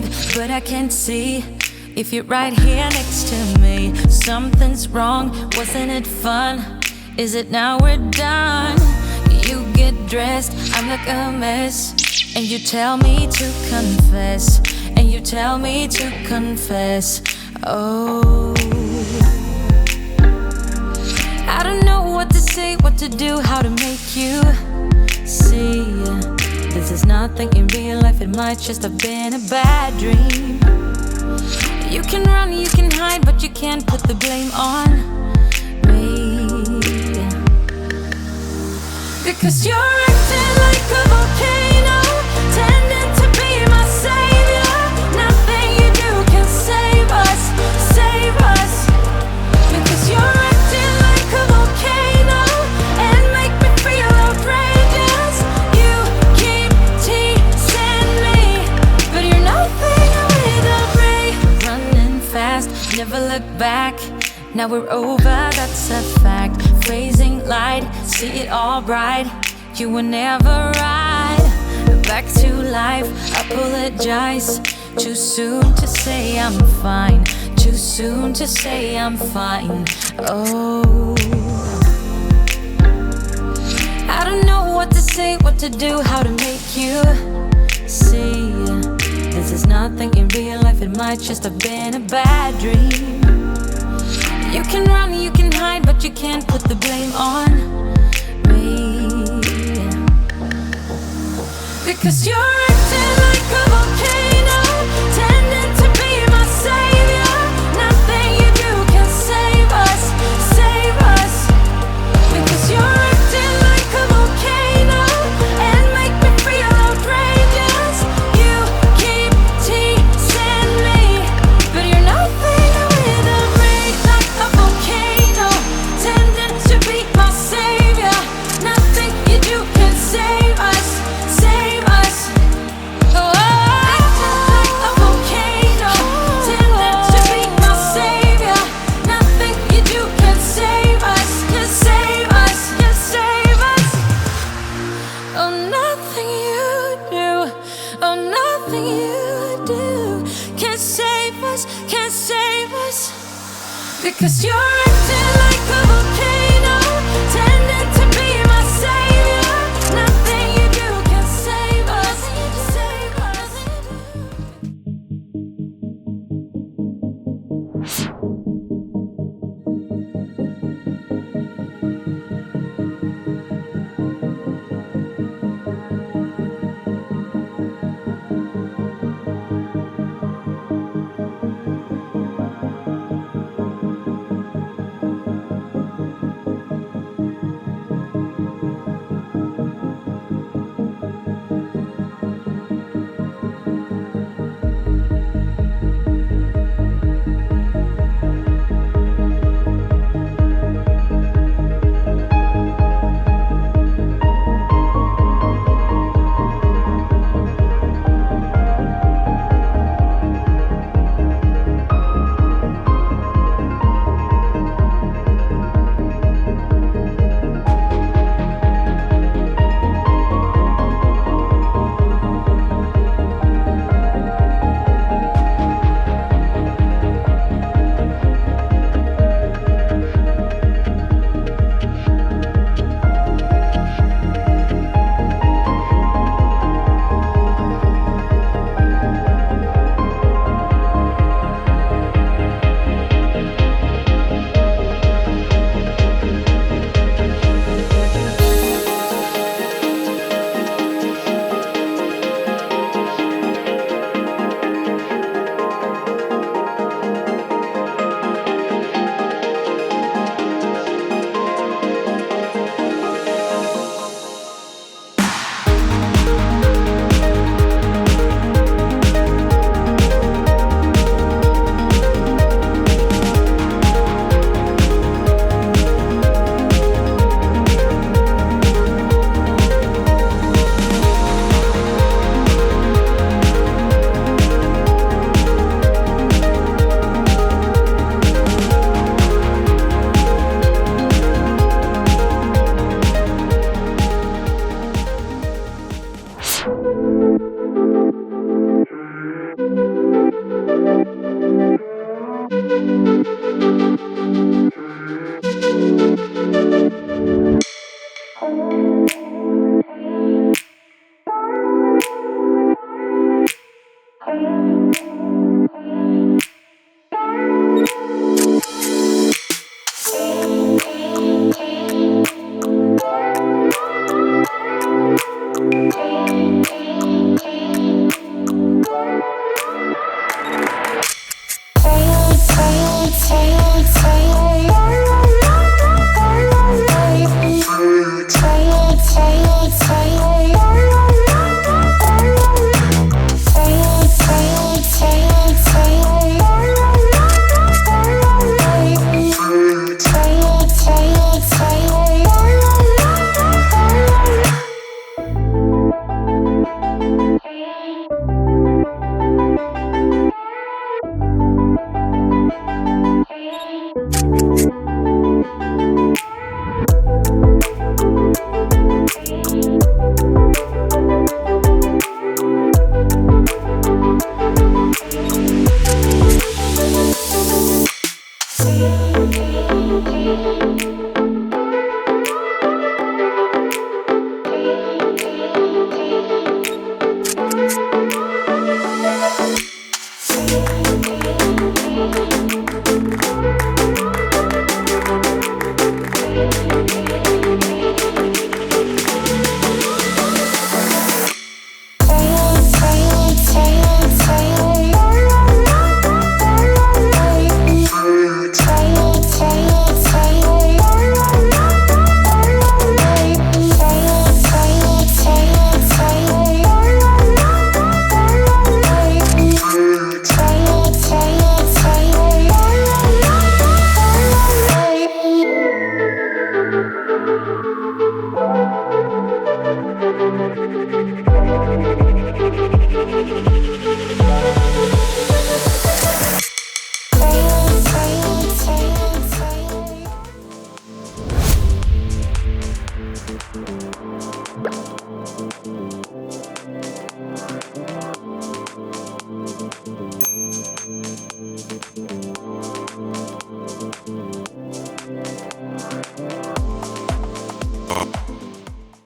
breathe, but I can't see if you're right here next to me. Something's wrong, wasn't it fun? Is it now we're done? You get dressed, I'm like a mess, and you tell me to confess, and you tell me to confess. Oh, I don't know what to say, what to do, how to make you see. This is nothing in real life, it might just have been a bad dream. You can run, you can hide, but you can't put the blame on me, because you're acting like a volcano, tending to be my savior. Nothing you do can save us, save us. Because you're acting like a volcano and make me feel outrageous. You keep teasing me, but you're nothing with a break. Running fast, never look back. Now we're over, that's a fact. Phasing light, see it all bright. You were never right. Back to life, I apologize. Too soon to say I'm fine. Too soon to say I'm fine. Oh, I don't know what to say, what to do, how to make you see. This is nothing in real life, it might just have been a bad dream. You can run, you can hide, but you can't put the blame on me, because you're acting like a volcano, tending to be my savior. Nothing you do can save us, save us. Because you're acting like a volcano and make me feel outrageous. You keep teasing me, but you're nothing with a break. Like a volcano, tending to be my savior. Nothing you do can save us, save us. Oh, like a volcano, tending to be my savior. Nothing you do can save us, can save us, can save us. Oh, nothing you do, oh, nothing you do can save us, can save us. Because you're acting like a volcano, tending to be my savior. Nothing you do can save us, save us. Thank you.